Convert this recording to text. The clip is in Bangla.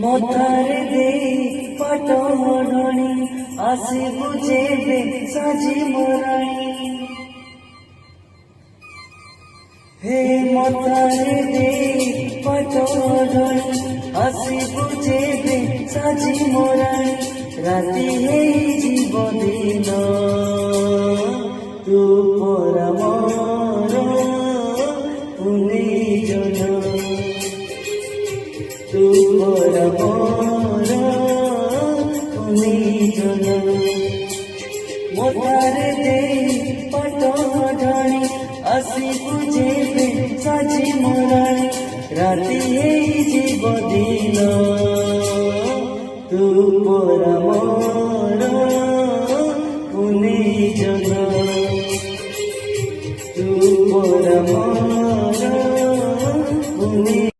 মথারে দে পাটমণি আসিবু যেবে সাজি মরাণী। হে মথারে দে পাটমণি আসিবু যেবে সাজি মরাণী। রাতি হেই জীব দিন তু পরা মর পুনে জন তু পরা মর পুনে জন। মথারে দে পাটমণি আসিবু যেবে সাজি মরাণী। রাতি হেই জীব দিন তু পরা মর পুনে জন তু পরা মর পুনে।